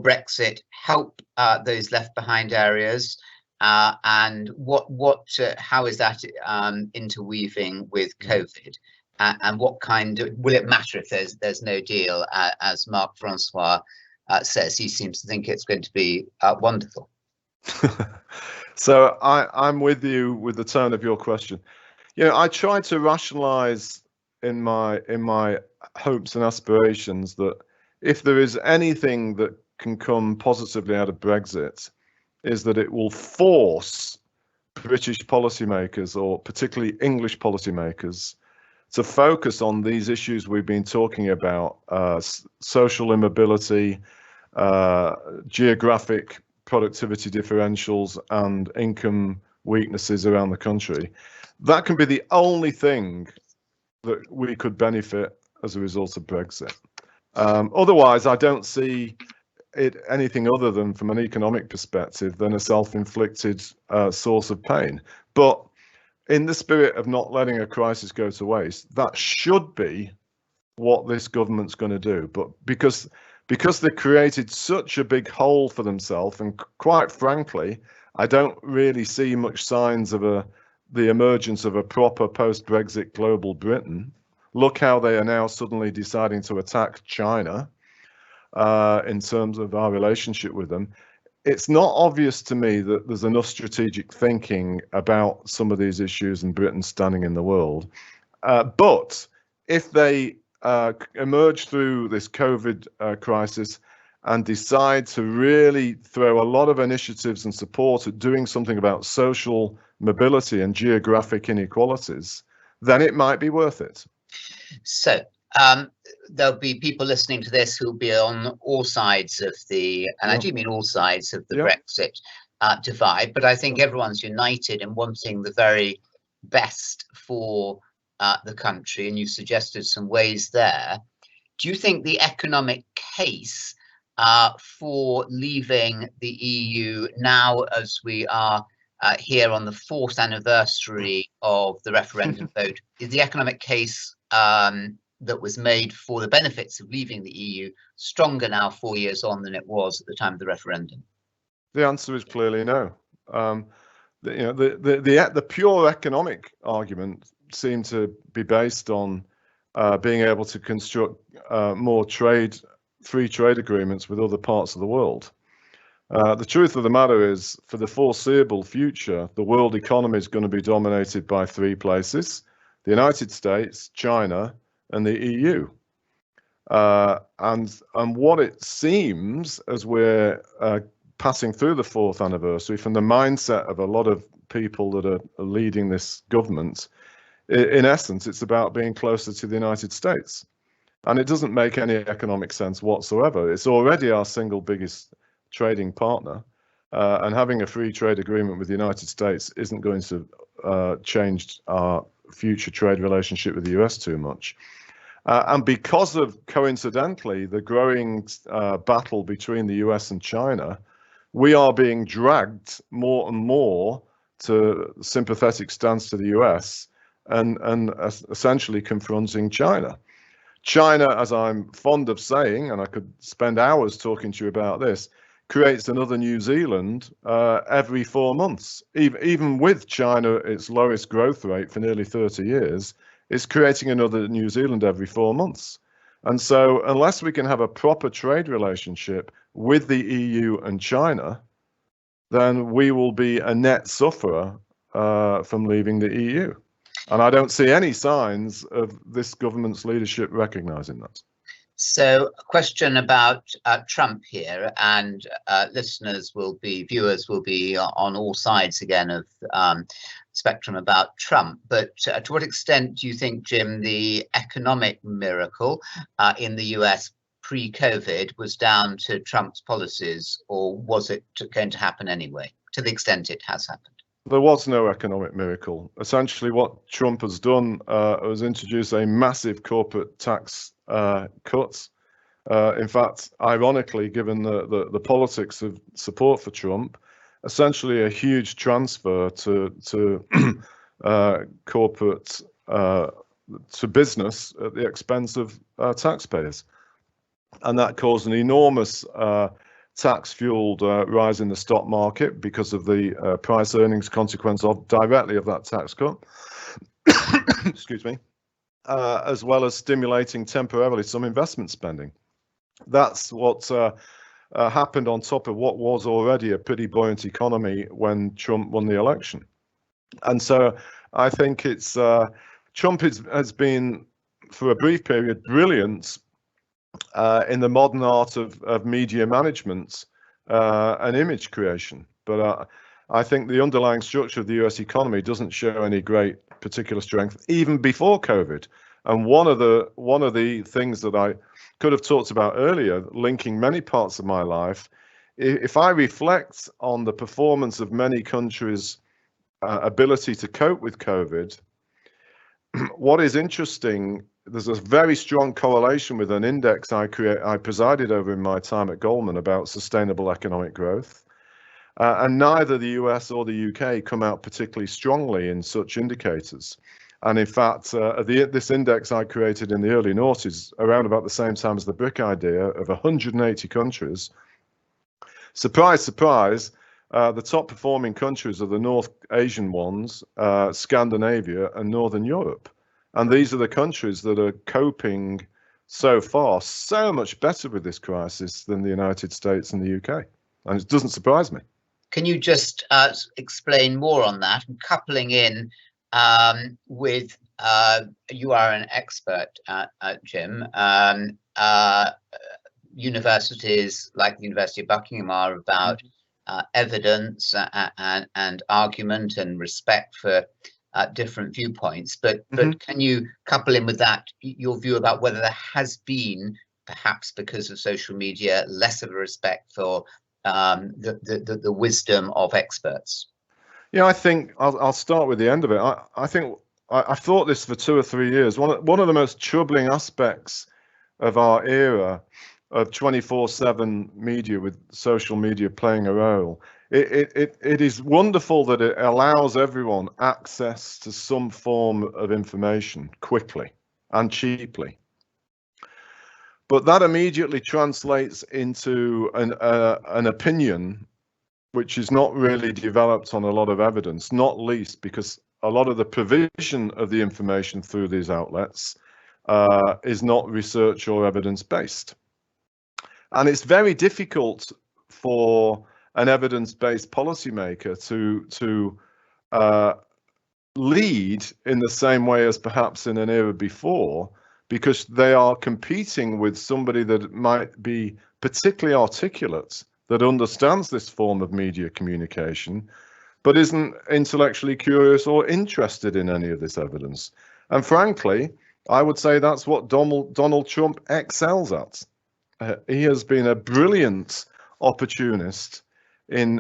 Brexit help those left behind areas? And how is that interweaving with COVID? And what will it matter if there's no deal? As Marc Francois says, he seems to think it's going to be wonderful. So I'm with you with the tone of your question. I try to rationalize in my hopes and aspirations that if there is anything that can come positively out of Brexit, is that it will force British policymakers, or particularly English policymakers, to focus on these issues we've been talking about: social immobility, geographic productivity differentials, and income weaknesses around the country. That can be the only thing that we could benefit as a result of Brexit. Otherwise, I don't see it anything other than, from an economic perspective, than a self-inflicted source of pain. But in the spirit of not letting a crisis go to waste, that should be what this government's going to do. But because they created such a big hole for themselves, and quite frankly, I don't really see much signs of the emergence of a proper post-Brexit global Britain. Look how they are now suddenly deciding to attack China in terms of our relationship with them. It's not obvious to me that there's enough strategic thinking about some of these issues and Britain standing in the world. But if they emerge through this COVID crisis and decide to really throw a lot of initiatives and support at doing something about social mobility and geographic inequalities, then it might be worth it. So there'll be people listening to this who'll be on all sides of and I do mean all sides of the Brexit divide, but I think everyone's united in wanting the very best for the country, and you suggested some ways there. Do you think the economic case for leaving the EU now, as we are here on the 4th anniversary of the referendum vote. Is the economic case that was made for the benefits of leaving the EU stronger now 4 years on than it was at the time of the referendum? The answer is clearly no. The pure economic argument seemed to be based on being able to construct more free trade agreements with other parts of the world. The truth of the matter is, for the foreseeable future, the world economy is going to be dominated by 3 places: the United States, China, and the EU. And what it seems, as we're passing through the 4th anniversary, from the mindset of a lot of people that are leading this government, in essence, it's about being closer to the United States. And it doesn't make any economic sense whatsoever. It's already our single biggest trading partner, and having a free trade agreement with the United States isn't going to change our future trade relationship with the US too much. And because of, coincidentally, the growing battle between the US and China, we are being dragged more and more to sympathetic stance to the US and essentially confronting China. China, as I'm fond of saying, and I could spend hours talking to you about this, creates another New Zealand every 4 months. Even with China, its lowest growth rate for nearly 30 years, it's creating another New Zealand every 4 months. And so unless we can have a proper trade relationship with the EU and China, then we will be a net sufferer from leaving the EU. And I don't see any signs of this government's leadership recognizing that. So a question about Trump here, and viewers will be on all sides again of spectrum about Trump. But to what extent do you think, Jim, the economic miracle in the US pre-COVID was down to Trump's policies, or was it going to happen anyway, to the extent it has happened? There was no economic miracle. Essentially, what Trump has done was introduce a massive corporate tax cuts. In fact, ironically, given the politics of support for Trump, essentially a huge transfer to corporate to business at the expense of taxpayers, and that caused an enormous tax-fueled rise in the stock market because of the price earnings consequence directly of that tax cut. Excuse me. As well as stimulating temporarily some investment spending. That's what happened on top of what was already a pretty buoyant economy when Trump won the election. And so I think it's Trump has been, for a brief period, brilliant in the modern art of media management and image creation. But I think the underlying structure of the US economy doesn't show any great particular strength even before COVID. And one of the things that I could have talked about earlier, linking many parts of my life, if I reflect on the performance of many countries' ability to cope with COVID, what is interesting, there's a very strong correlation with an index I presided over in my time at Goldman about sustainable economic growth. And neither the US or the UK come out particularly strongly in such indicators. And in fact, this index I created in the early noughties, around about the same time as the BRIC idea, of 180 countries. Surprise, surprise, the top performing countries are the North Asian ones, Scandinavia and Northern Europe. And these are the countries that are coping so far so much better with this crisis than the United States and the UK. And it doesn't surprise me. Can you just explain more on that, and coupling in with you are an expert, Jim. Universities like the University of Buckingham are about evidence and argument and respect for different viewpoints. But can you couple in with that your view about whether there has been, perhaps because of social media, less of a respect for the wisdom of experts? Yeah, I think I'll start with the end of it. I think I've thought this for 2 or 3 years. One of the most troubling aspects of our era of 24/7 media, with social media playing a role, it is wonderful that it allows everyone access to some form of information quickly and cheaply. But that immediately translates into an opinion which is not really developed on a lot of evidence, not least because a lot of the provision of the information through these outlets is not research or evidence-based. And it's very difficult for an evidence-based policymaker to lead in the same way as perhaps in an era before, because they are competing with somebody that might be particularly articulate, that understands this form of media communication, but isn't intellectually curious or interested in any of this evidence. And frankly, I would say that's what Donald Trump excels at. He has been a brilliant opportunist in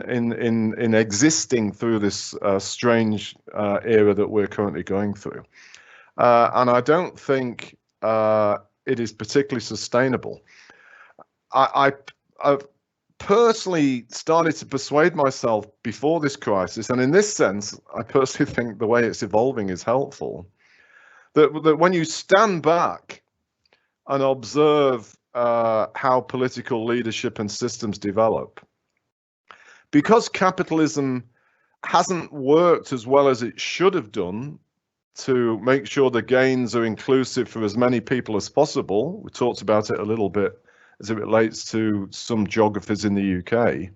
existing through this strange era that we're currently going through. And I don't think it is particularly sustainable. I've personally started to persuade myself before this crisis, and in this sense, I personally think the way it's evolving is helpful, that when you stand back and observe how political leadership and systems develop, because capitalism hasn't worked as well as it should have done to make sure the gains are inclusive for as many people as possible. We talked about it a little bit as it relates to some geographies in the UK.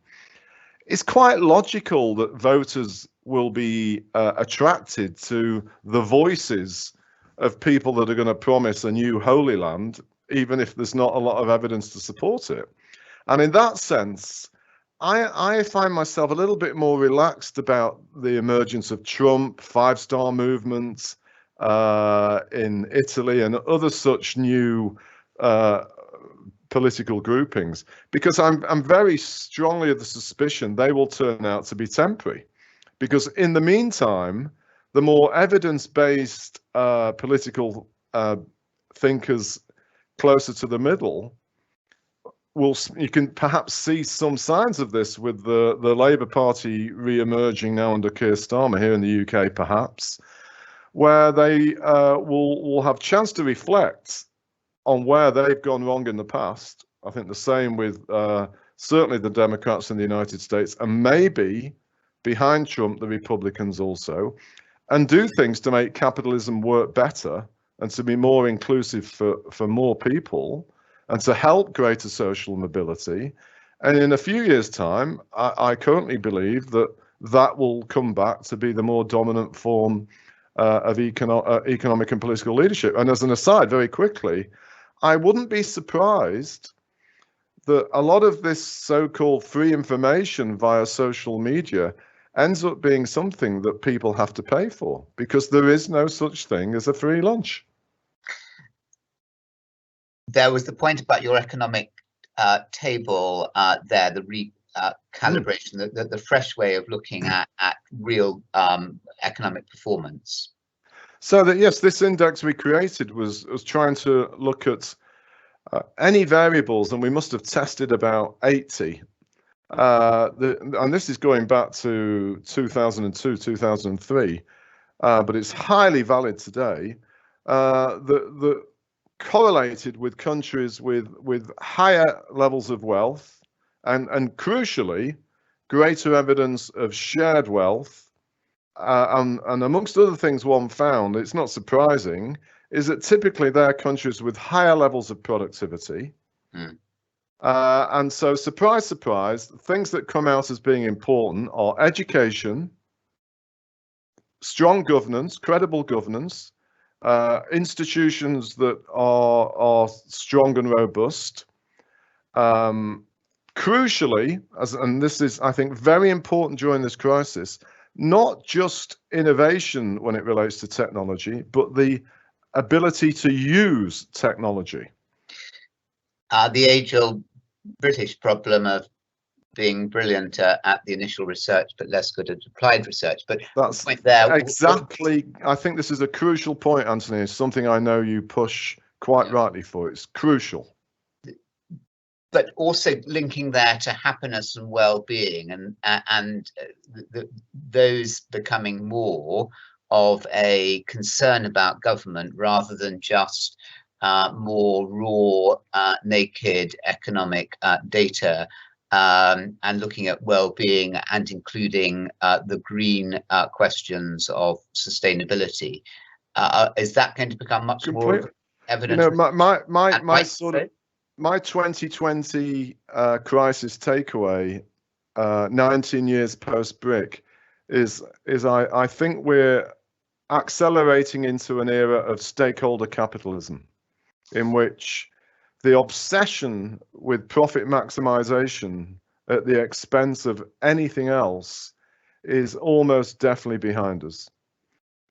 It's quite logical that voters will be attracted to the voices of people that are going to promise a new Holy Land, even if there's not a lot of evidence to support it. And in that sense, I find myself a little bit more relaxed about the emergence of Trump, five-star movements in Italy and other such new political groupings, because I'm very strongly of the suspicion they will turn out to be temporary. Because in the meantime, the more evidence-based political thinkers closer to the middle, you can perhaps see some signs of this with the Labour Party re-emerging now under Keir Starmer here in the UK, perhaps, where they will have chance to reflect on where they've gone wrong in the past. I think the same with certainly the Democrats in the United States, and maybe behind Trump, the Republicans also, and do things to make capitalism work better and to be more inclusive for more people, and to help greater social mobility. And in a few years' time, I currently believe that will come back to be the more dominant form of economic and political leadership. And as an aside, very quickly, I wouldn't be surprised that a lot of this so-called free information via social media ends up being something that people have to pay for, because there is no such thing as a free lunch. There was the point about your economic table there, the recalibration, the fresh way of looking at real economic performance. So that, yes, this index we created was trying to look at any variables, and we must have tested about 80. And this is going back to 2002, 2003, but it's highly valid today. The correlated with countries with higher levels of wealth and crucially greater evidence of shared wealth, and amongst other things one found, it's not surprising, is that typically they're countries with higher levels of productivity. And so surprise, surprise, things that come out as being important are education, strong governance, credible governance, institutions that are strong and robust. Crucially, and this is, I think, very important during this crisis, not just innovation when it relates to technology, but the ability to use technology. The age-old British problem of being brilliant at the initial research, but less good at applied research. But that's the point there, exactly. I think this is a crucial point, Anthony. It's something I know you push quite rightly for. It's crucial. but also linking there to happiness and well-being, and those becoming more of a concern about government rather than just more raw, naked economic data, and looking at well-being and including the green questions of sustainability. Is that going to become much more evident? You know, my 2020 crisis takeaway, 19 years post-BRIC, is I think we're accelerating into an era of stakeholder capitalism, in which the obsession with profit maximization at the expense of anything else is almost definitely behind us.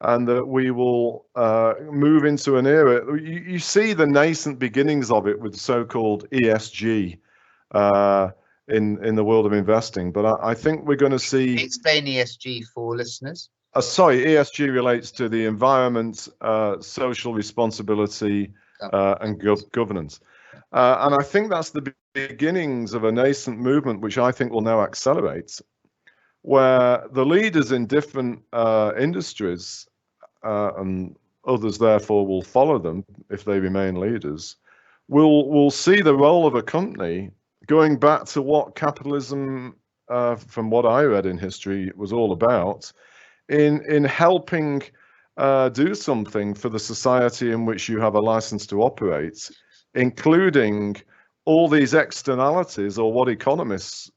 And that we will move into an era. You see the nascent beginnings of it with so-called ESG in the world of investing, but I think we're going to see. Explain ESG for listeners. Sorry, ESG relates to the environment, social responsibility, and governance. And I think that's the beginnings of a nascent movement, which I think will now accelerate, where the leaders in different industries, and others therefore will follow them if they remain leaders, will see the role of a company going back to what capitalism, from what I read in history, was all about, in helping do something for the society in which you have a license to operate, including all these externalities, or what economists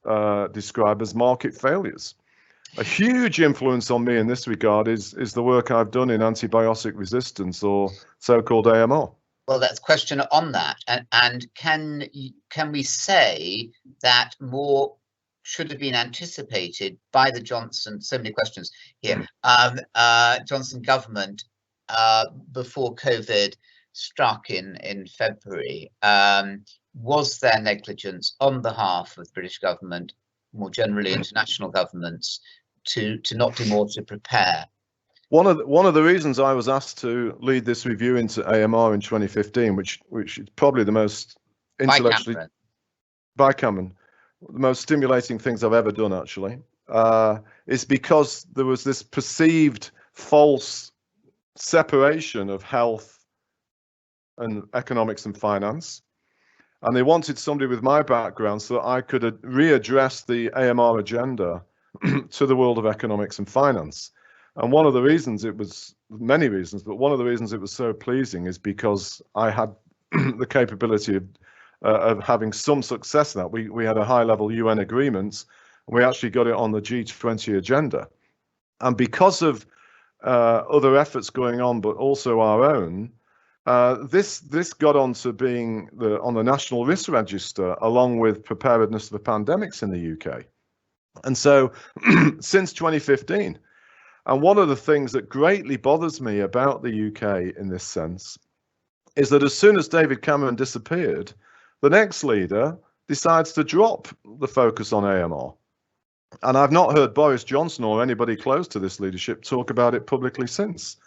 describe as market failures. A huge influence on me in this regard is the work I've done in antibiotic resistance, or so-called AMR. Well, that's a question on that, and can we say that more should have been anticipated by the Johnson? So many questions here. Johnson government before COVID struck in February. Was there negligence on behalf of the British government, more generally international governments, to not do more to prepare? One of the reasons I was asked to lead this review into AMR in 2015, which is probably the most intellectually by Cameron, the most stimulating things I've ever done, actually, is because there was this perceived false separation of health and economics and finance. And they wanted somebody with my background so that I could readdress the AMR agenda to the world of economics and finance. And one of the reasons, it was many reasons, but one of the reasons it was so pleasing is because I had the capability of having some success in that. We had a high-level UN agreement, and we actually got it on the G20 agenda. And because of other efforts going on, but also our own, this got onto being on the National Risk Register, along with preparedness for pandemics in the UK. And so since 2015, and one of the things that greatly bothers me about the UK in this sense is that as soon as David Cameron disappeared, the next leader decides to drop the focus on AMR. And I've not heard Boris Johnson or anybody close to this leadership talk about it publicly since.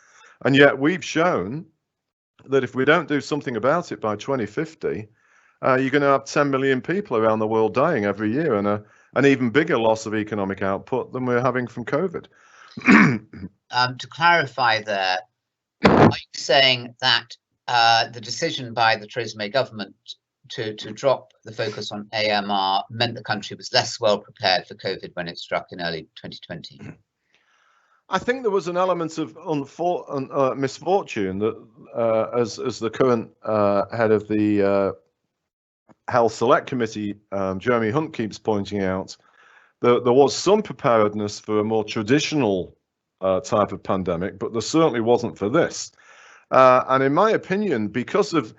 And yet we've shown that if we don't do something about it by 2050, you're going to have 10 million people around the world dying every year, and an even bigger loss of economic output than we're having from COVID. To clarify there, are you saying that the decision by the Theresa May government to drop the focus on AMR meant the country was less well prepared for COVID when it struck in early 2020? I think there was an element of misfortune that, as the current head of the Health Select Committee, Jeremy Hunt, keeps pointing out, there was some preparedness for a more traditional type of pandemic, but there certainly wasn't for this. And in my opinion, because of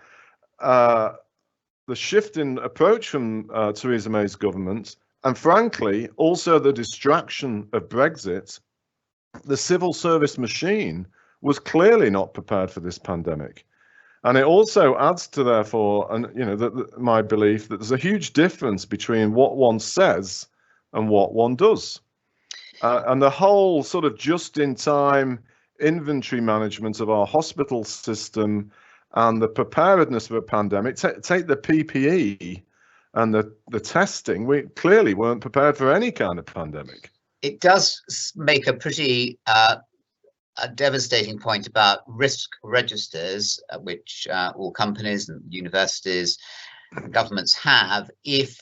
the shift in approach from Theresa May's government, and frankly, also the distraction of Brexit, the civil service machine was clearly not prepared for this pandemic. And it also adds to, therefore, and my belief that there's a huge difference between what one says and what one does. And the whole sort of just-in-time inventory management of our hospital system and the preparedness for a pandemic, take the PPE and the testing, we clearly weren't prepared for any kind of pandemic. It does make a pretty a devastating point about risk registers, which all companies and universities and governments have, if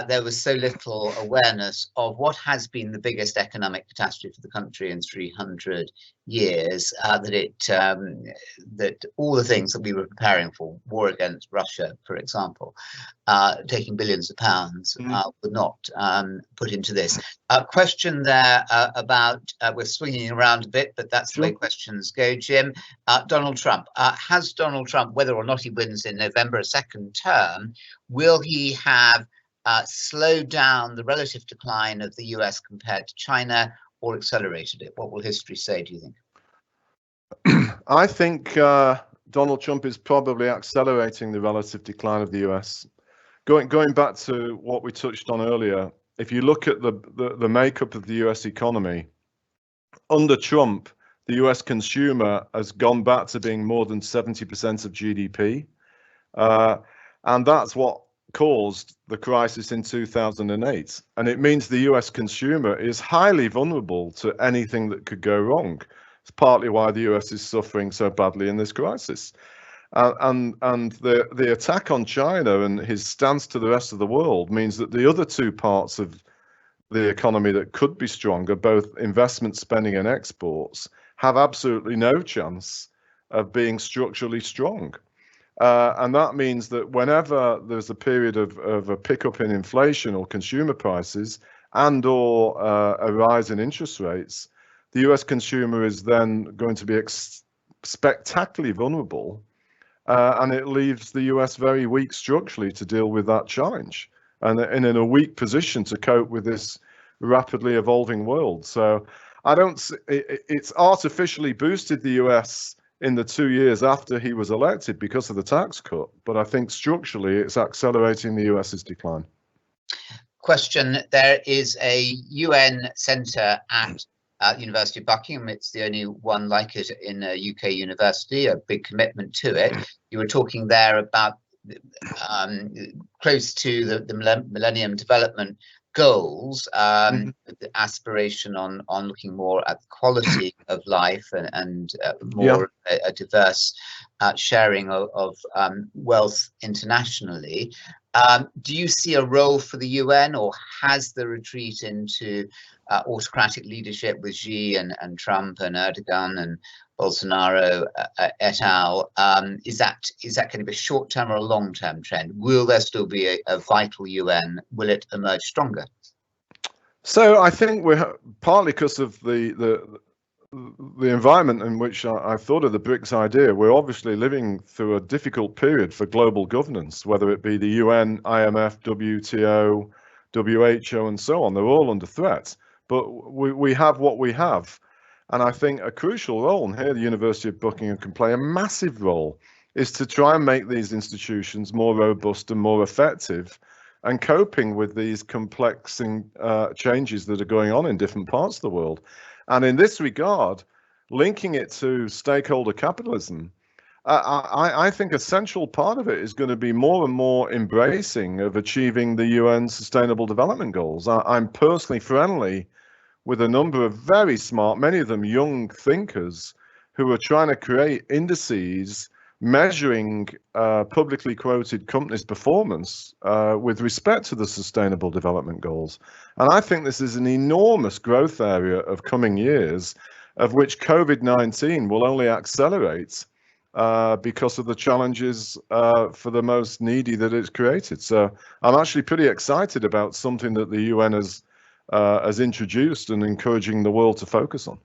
there was so little awareness of what has been the biggest economic catastrophe for the country in 300 years, that all the things that we were preparing for, war against Russia, for example, taking billions of pounds, were not put into this. Question there about, we're swinging around a bit, but that's the way questions go, Jim. Donald Trump, has Donald Trump, whether or not he wins in November a second term, will he have slowed down the relative decline of the US compared to China, or accelerated it? What will history say, do you think? I think Donald Trump is probably accelerating the relative decline of the US. Going back to what we touched on earlier, if you look at the makeup of the US economy, under Trump, the US consumer has gone back to being more than 70% of GDP. And that's what caused the crisis in 2008. And it means the US consumer is highly vulnerable to anything that could go wrong. It's partly why the US is suffering so badly in this crisis. And the attack on China and his stance to the rest of the world means that the other two parts of the economy that could be stronger, both investment spending and exports, have absolutely no chance of being structurally strong. And that means that whenever there's a period of a pickup in inflation or consumer prices and or a rise in interest rates, the US consumer is then going to be spectacularly vulnerable, and it leaves the US very weak structurally to deal with that challenge, and in a weak position to cope with this rapidly evolving world. So I don't, it's artificially boosted the US in the 2 years after he was elected because of the tax cut, but I think structurally it's accelerating the US's decline. Question, there is a UN centre at University of Buckingham. It's the only one like it in a UK university, a big commitment to it. You were talking there about close to the Millennium Development Goals, the aspiration on looking more at the quality of life and more a diverse sharing of wealth internationally. Do you see a role for the UN, or has the retreat into autocratic leadership with Xi and Trump and Erdogan and Bolsonaro et al. Is that going to be a short-term or a long-term trend? Will there still be a vital UN? Will it emerge stronger? So I think we're partly because of the environment in which I thought of the BRICS idea. We're obviously living through a difficult period for global governance, whether it be the UN, IMF, WTO, WHO, and so on. They're all under threat, but we have what we have. And I think a crucial role, and here the University of Buckingham can play a massive role, is to try and make these institutions more robust and more effective and coping with these complex changes that are going on in different parts of the world. And in this regard, linking it to stakeholder capitalism, I think a central part of it is going to be more and more embracing of achieving the UN Sustainable Development Goals. I'm personally friendly with a number of very smart, many of them young thinkers, who are trying to create indices measuring publicly quoted companies' performance with respect to the Sustainable Development Goals. And I think this is an enormous growth area of coming years, of which COVID-19 will only accelerate because of the challenges for the most needy that it's created. So I'm actually pretty excited about something that the UN has introduced and encouraging the world to focus on.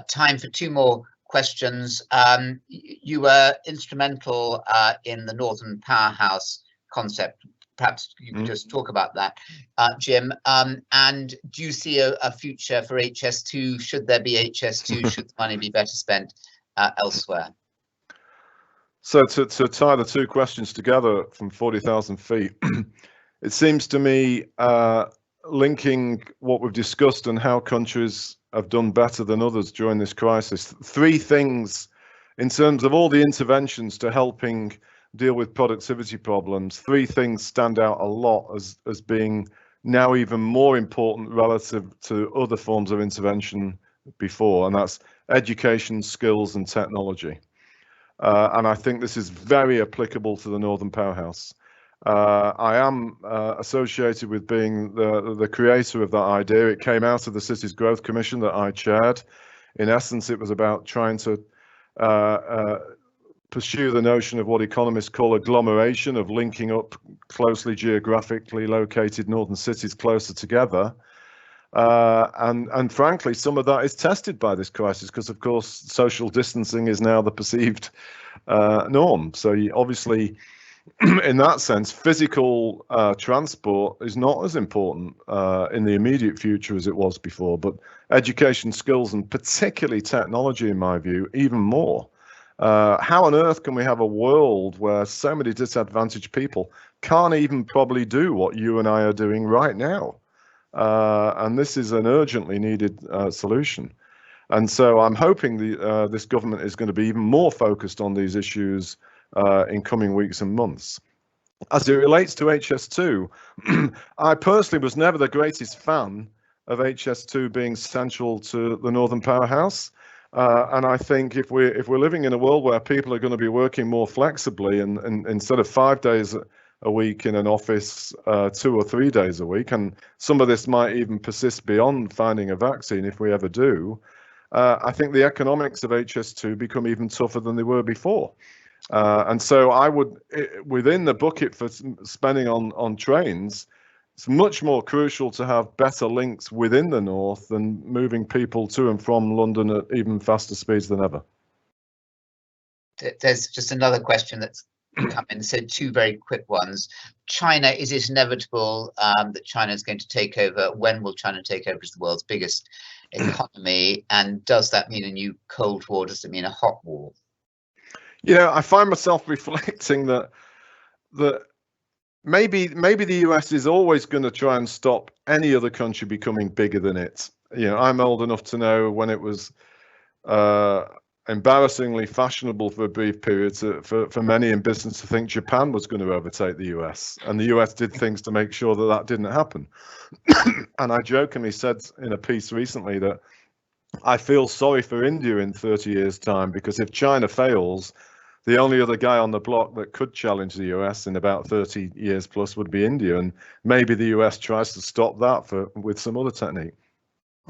Time for two more questions. You were instrumental in the Northern Powerhouse concept. Perhaps you could just talk about that, Jim. And do you see a future for HS2? Should there be HS2? Should the money be better spent elsewhere? So to tie the two questions together from 40,000 feet, it seems to me linking what we've discussed and how countries have done better than others during this crisis. Three things in terms of all the interventions to helping deal with productivity problems, three things stand out a lot as being now even more important relative to other forms of intervention before, and that's education, skills, and technology. And I think this is very applicable to the Northern Powerhouse. I am associated with being the creator of that idea. It came out of the Cities Growth Commission that I chaired. In essence, it was about trying to pursue the notion of what economists call agglomeration, of linking up closely geographically located northern cities closer together. And frankly, some of that is tested by this crisis because, of course, social distancing is now the perceived norm. So obviously, in that sense, physical transport is not as important in the immediate future as it was before, but education, skills, and particularly technology, in my view, even more. How on earth can we have a world where so many disadvantaged people can't even probably do what you and I are doing right now? And this is an urgently needed solution. And so I'm hoping this government is going to be even more focused on these issues in coming weeks and months. As it relates to HS2, I personally was never the greatest fan of HS2 being central to the Northern Powerhouse. And I think if we're living in a world where people are going to be working more flexibly and instead of 5 days a week in an office, 2 or 3 days a week, and some of this might even persist beyond finding a vaccine if we ever do, I think the economics of HS2 become even tougher than they were before. And so I would, within the bucket for spending on trains, it's much more crucial to have better links within the north than moving people to and from London at even faster speeds than ever. There's just another question that's come in. So 2 very quick ones. China, is it inevitable that China is going to take over? When will China take over as the world's biggest economy? And does that mean a new Cold War? Does it mean a hot war? You know, I find myself reflecting that maybe the US is always going to try and stop any other country becoming bigger than it. You know, I'm old enough to know when it was embarrassingly fashionable for a brief period for many in business to think Japan was going to overtake the US, and the US did things to make sure that that didn't happen. And I jokingly said in a piece recently that I feel sorry for India in 30 years' time, because if China fails, the only other guy on the block that could challenge the US in about 30 years plus would be India, and maybe the US tries to stop that with some other technique.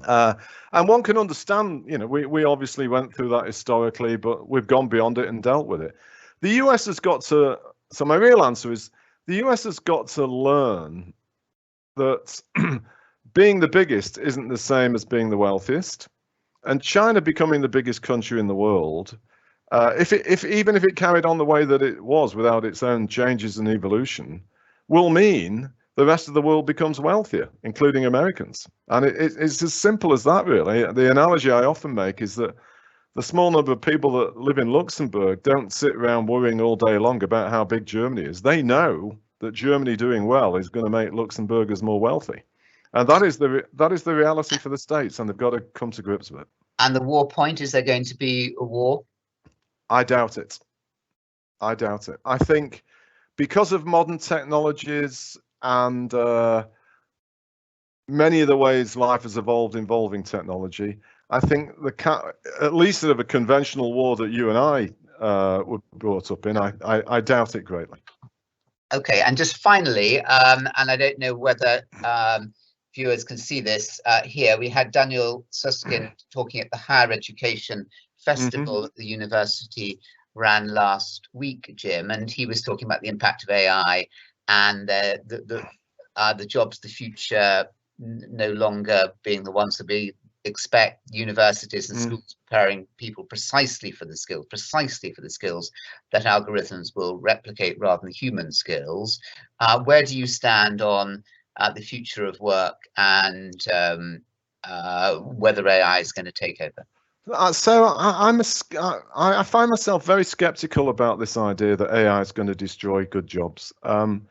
And one can understand, you know, we obviously went through that historically, but we've gone beyond it and dealt with it. The US has got to, so my real answer is the US has got to learn that being the biggest isn't the same as being the wealthiest. And China becoming the biggest country in the world, even if it carried on the way that it was without its own changes and evolution, will mean the rest of the world becomes wealthier, including Americans. And it's as simple as that, really. The analogy I often make is that the small number of people that live in Luxembourg don't sit around worrying all day long about how big Germany is. They know that Germany doing well is going to make Luxembourgers more wealthy. And that is the reality for the States, and they've got to come to grips with it. And the war point, is there going to be a war? I doubt it. I doubt it. I think because of modern technologies and many of the ways life has evolved involving technology, I think at least of a conventional war that you and I were brought up in, I doubt it greatly. Okay, and just finally, and I don't know whether viewers can see this here, we had Daniel Susskind talking at the Higher Education Festival that the university ran last week, Jim, and he was talking about the impact of AI and the jobs of the future no longer being the ones that we expect universities and schools preparing people precisely for the skills that algorithms will replicate rather than human skills. Where do you stand on the future of work and whether AI is going to take over? So I find myself very skeptical about this idea that AI is going to destroy good jobs. And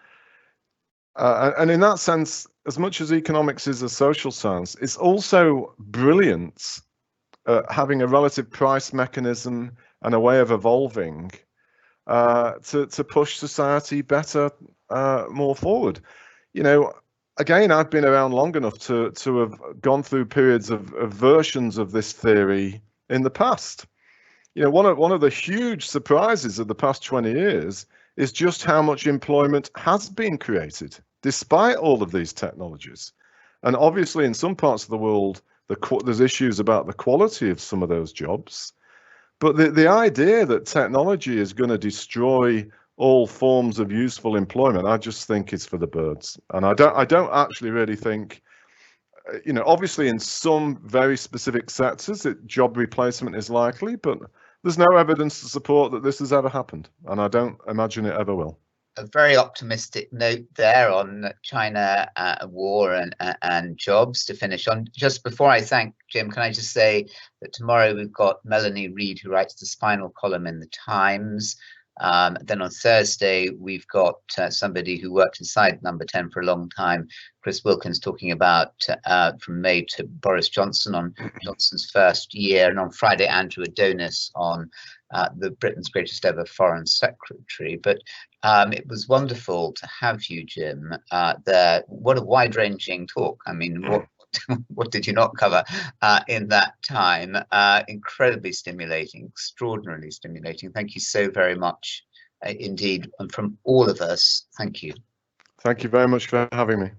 in that sense, as much as economics is a social science, it's also brilliant at having a relative price mechanism and a way of evolving to push society better, more forward. You know, again, I've been around long enough to have gone through periods of versions of this theory in the past. You know, one of the huge surprises of the past 20 years is just how much employment has been created despite all of these technologies. And obviously, in some parts of the world, there's issues about the quality of some of those jobs. But the idea that technology is going to destroy all forms of useful employment, I just think is for the birds. And I don't actually really think, you know, obviously in some very specific sectors, job replacement is likely, but there's no evidence to support that this has ever happened, and I don't imagine it ever will. A very optimistic note there on China war and jobs to finish on. Just before I thank Jim, can I just say that tomorrow we've got Melanie Reid, who writes the Spinal column in the Times. Then on Thursday, we've got somebody who worked inside Number 10 for a long time, Chris Wilkins, talking about from May to Boris Johnson on Johnson's first year. And on Friday, Andrew Adonis on the Britain's greatest ever foreign secretary. But it was wonderful to have you, Jim, there. What a wide-ranging talk. I mean, what did you not cover in that time? Incredibly stimulating, extraordinarily stimulating. Thank you so very much indeed. And from all of us, thank you. Thank you very much for having me.